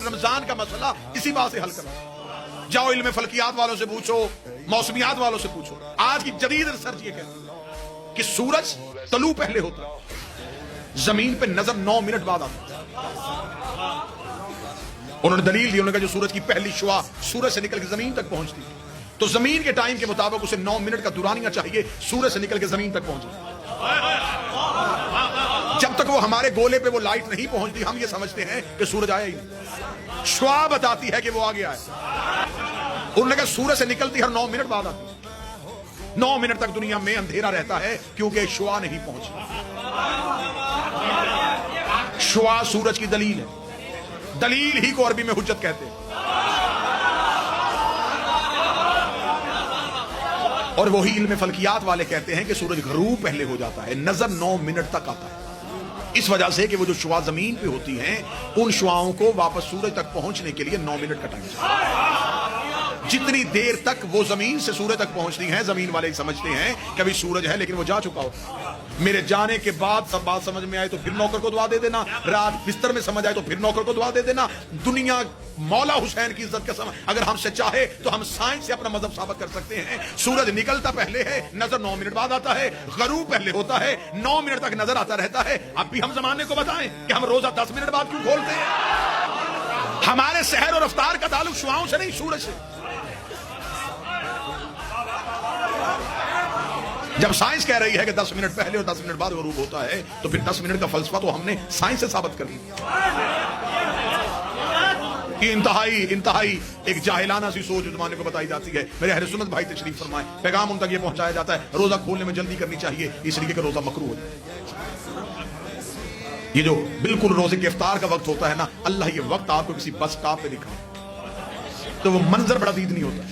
رمضان کا مسئلہ اسی بات سے حل کرنا. جاؤ علم فلکیات والوں سے پوچھو, موسمیات والوں سے پوچھو. آج کی جدید ریسرچ یہ کہتی ہے کہ سورج طلوع پہلے ہوتا ہے, زمین پہ نظر 9 منٹ بعد آتا ہے. انہوں نے دلیل دی, انہوں نے کہا جو سورج کی پہلی شعاع سورج سے نکل کے زمین تک پہنچتی تو زمین کے ٹائم کے مطابق اسے 9 منٹ کا دورانیہ چاہیے سورج سے نکل کے زمین تک پہنچے. جب تک وہ ہمارے گولے پہ وہ لائٹ نہیں پہنچتی ہم یہ سمجھتے ہیں کہ سورج آیا ہی نہیں. شعاع بتاتی ہے کہ وہ آ گیا ہے. انہوں نے کہا سورج سے نکلتی ہر 9 منٹ بعد آتی. 9 منٹ تک دنیا میں اندھیرا رہتا ہے کیونکہ شعاع نہیں پہنچی. شعاع سورج کی دلیل ہے. دلیل ہی کو عربی میں حجت کہتے ہیں. اور وہی علم فلکیات والے کہتے ہیں کہ سورج غروب پہلے ہو جاتا ہے, نظر 9 منٹ تک آتا ہے. اس وجہ سے کہ وہ جو شعاع زمین پہ ہوتی ہیں ان شعاؤں کو واپس سورج تک پہنچنے کے لیے 9 منٹ کا ٹائم چاہیے. جتنی دیر تک وہ زمین سے سورج تک پہنچتی ہیں زمین والے سمجھتے ہیں کہ ابھی سورج ہے لیکن وہ جا چکا ہوتا ہے. میرے جانے کے بعد سب بات سمجھ میں آئے تو پھر نوکر کو دعا دے دینا, رات بستر میں سمجھ آئے تو پھر نوکر کو دعا دے دینا. دنیا مولا حسین کی عزت کا سمجھ, اگر ہم سے چاہے تو ہم سائنس سے اپنا مذہب ثابت کر سکتے ہیں. سورج نکلتا پہلے ہے, نظر 9 منٹ بعد آتا ہے. غروب پہلے ہوتا ہے, 9 منٹ تک نظر آتا رہتا ہے. اب بھی ہم زمانے کو بتائیں کہ ہم روزہ 10 منٹ بعد کیوں کھولتے ہیں. ہمارے سحر اور افطار کا تعلق شعاؤں سے نہیں سورج سے. جب سائنس کہہ رہی ہے کہ 10 منٹ پہلے اور 10 منٹ بعد غروب ہوتا ہے تو پھر 10 منٹ کا فلسفہ تو ہم نے سائنس سے ثابت کر لیا. یہ انتہائی ایک جاہلانہ سی سوچ زمانے کو بتائی جاتی ہے. میرے اہل سنت بھائی تشریف فرمائیں, پیغام ان تک یہ پہنچایا جاتا ہے روزہ کھولنے میں جلدی کرنی چاہیے اس لیے کہ روزہ مکروہ ہو جائے. یہ جو بالکل روزے کے افطار کا وقت ہوتا ہے نا, اللہ یہ وقت آپ کو کسی بس اسٹاپ پہ دکھائے تو وہ منظر بڑا دید نہیں ہوتا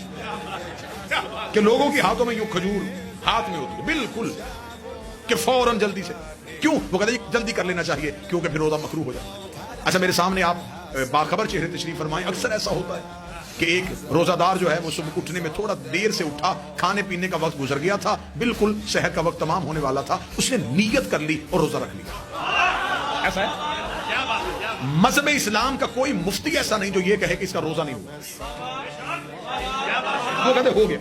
کہ لوگوں کے ہاتھوں میں یوں کھجور ہاتھ میں ہوتی ہے بالکل کہ فوراً جلدی سے. کیوں؟ وہ کہتے ہیں جلدی کر لینا چاہیے کیونکہ پھر روزہ مکروہ ہو جاتا ہے. اچھا میرے سامنے آپ باخبر چہرے تشریف فرمائیں. اکثر ایسا ہوتا ہے کہ ایک روزہ دار جو ہے وہ صبح اٹھنے میں تھوڑا دیر سے اٹھا, کھانے پینے کا وقت گزر گیا تھا, بالکل سحر کا وقت تمام ہونے والا تھا, اس نے نیت کر لی اور روزہ رکھ لیا. ایسا ہے مذہب اسلام کا کوئی مفتی ایسا نہیں جو یہ کہے کہ اس کا روزہ نہیں ہوا. وہ کہتے ہو گیا.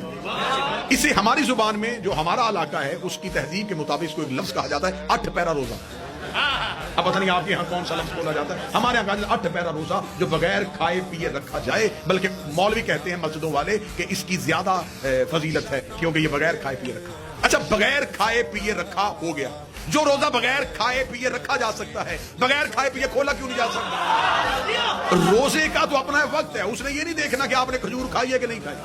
اسے ہماری زبان میں جو ہمارا علاقہ ہے اس کی تہذیب کے مطابق اس کو ایک لفظ کہا جاتا ہے 8 پیرا روزہ. اب پتہ نہیں آپ کے یہاں کون سا لفظ بولا جاتا ہے. ہمارے یہاں کہا جاتا ہے 8 پیرا روزہ جو بغیر کھائے پیے رکھا جائے, بلکہ مولوی کہتے ہیں مسجدوں والے کہ اس کی زیادہ فضیلت ہے کیونکہ یہ بغیر کھائے پیے رکھا. اچھا بغیر کھائے پیے رکھا ہو گیا, جو روزہ بغیر کھائے پیے رکھا جا سکتا ہے بغیر کھائے پیے کھولا کیوں نہیں جا سکتا؟ روزے کا تو اپنا وقت ہے, اس نے یہ نہیں دیکھنا کہ آپ نے کھجور کھائی ہے کہ نہیں کھائی.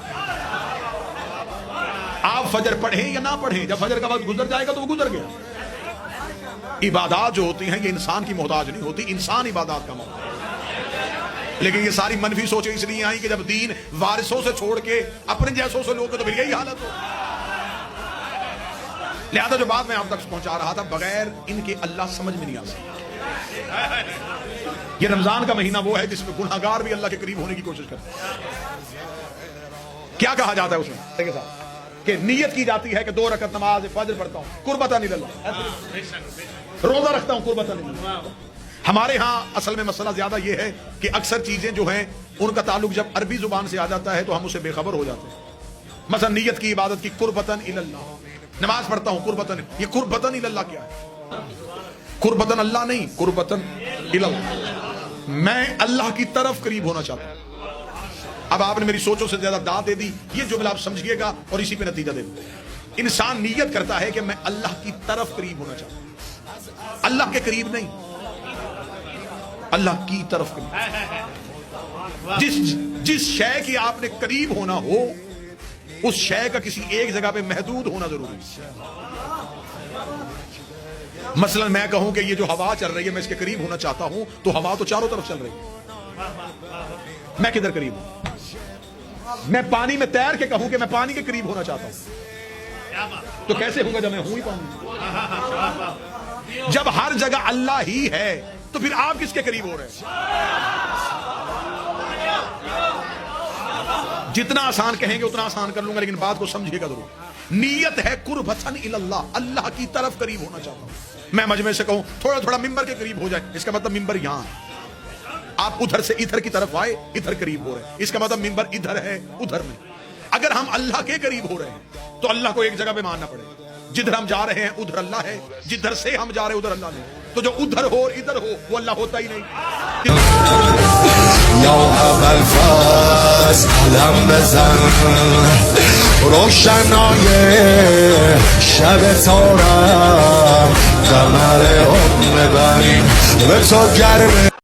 آپ فجر پڑھیں یا نہ پڑھیں, جب فجر کا وقت گزر جائے گا تو وہ گزر گیا. عبادات جو ہوتی ہیں یہ انسان کی محتاج نہیں ہوتی, انسان عبادات کا محتاج. لیکن یہ ساری منفی سوچیں اس لیے آئیں کہ جب دین وارثوں سے چھوڑ کے اپنے جیسوں سے لوگ تو پھر یہی حالت ہو. لہذا جو بات میں آپ تک پہنچا رہا تھا, بغیر ان کے اللہ سمجھ میں نہیں آ سکتا. یہ رمضان کا مہینہ وہ ہے جس میں گناہگار بھی اللہ کے قریب ہونے کی کوشش کرتے ہیں. کیا کہا جاتا ہے اس میں دیکھیں صاحب کہ نیت کی جاتی ہے کہ 2 رکعت نماز فجر پڑھتا ہوں قربتاً اللہ, روزہ رکھتا ہوں قربتاً اللہ. ہمارے ہاں اصل میں مسئلہ زیادہ یہ ہے کہ اکثر چیزیں جو ہیں ان کا تعلق جب عربی زبان سے آ جاتا ہے تو ہم اسے بے خبر ہو جاتے ہیں. مثلا نیت کی عبادت کی قربتاً اللہ, نماز پڑھتا ہوں قربتاً, یہ قربتاً اللہ کیا ہے؟ قربتاً اللہ نہیں, قربتاً اللہ, میں اللہ کی طرف قریب ہونا چاہتا ہوں. اب آپ نے میری سوچوں سے زیادہ داد دے دی, یہ جملہ آپ سمجھیے گا اور اسی پہ نتیجہ دے دیں. انسان نیت کرتا ہے کہ میں اللہ کی طرف قریب ہونا چاہتا ہوں, اللہ کے قریب نہیں, اللہ کی طرف قریب. جس شے کی آپ نے قریب ہونا ہو اس شے کا کسی ایک جگہ پہ محدود ہونا ضروری ہے. مثلا میں کہوں کہ یہ جو ہوا چل رہی ہے میں اس کے قریب ہونا چاہتا ہوں تو ہوا تو چاروں طرف چل رہی ہے, میں کدھر قریب ہوں؟ میں پانی میں تیر کے کہوں کہ میں پانی کے قریب ہونا چاہتا ہوں تو کیسے ہوگا جب میں ہوں ہی پانی. جب ہر جگہ اللہ ہی ہے تو پھر آپ کس کے قریب ہو رہے ہیں؟ جتنا آسان کہیں گے اتنا آسان کر لوں گا, لیکن بات کو سمجھیے گا ضرور. نیت ہے قربتاً اللہ, اللہ کی طرف قریب ہونا چاہتا ہوں. میں مجمع سے کہوں تھوڑا تھوڑا ممبر کے قریب ہو جائے, اس کا مطلب ممبر یہاں. آپ ادھر سے ادھر کی طرف آئے, ادھر قریب ہو رہے ہیں, اس کا مطلب منبر ادھر ہے ادھر نہیں. اگر ہم اللہ کے قریب ہو رہے ہیں تو اللہ کو ایک جگہ پہ ماننا پڑے گا. جدھر ہم جا رہے ہیں ادھر اللہ ہے, جدھر سے ہم جا رہے ہیں ادھر اللہ نہیں. تو جو ادھر ہو اور ادھر ہو وہ اللہ ہوتا ہی نہیں. یا الفاظ علم بزن روشنای شب تارم قمر ببریم به تو گرم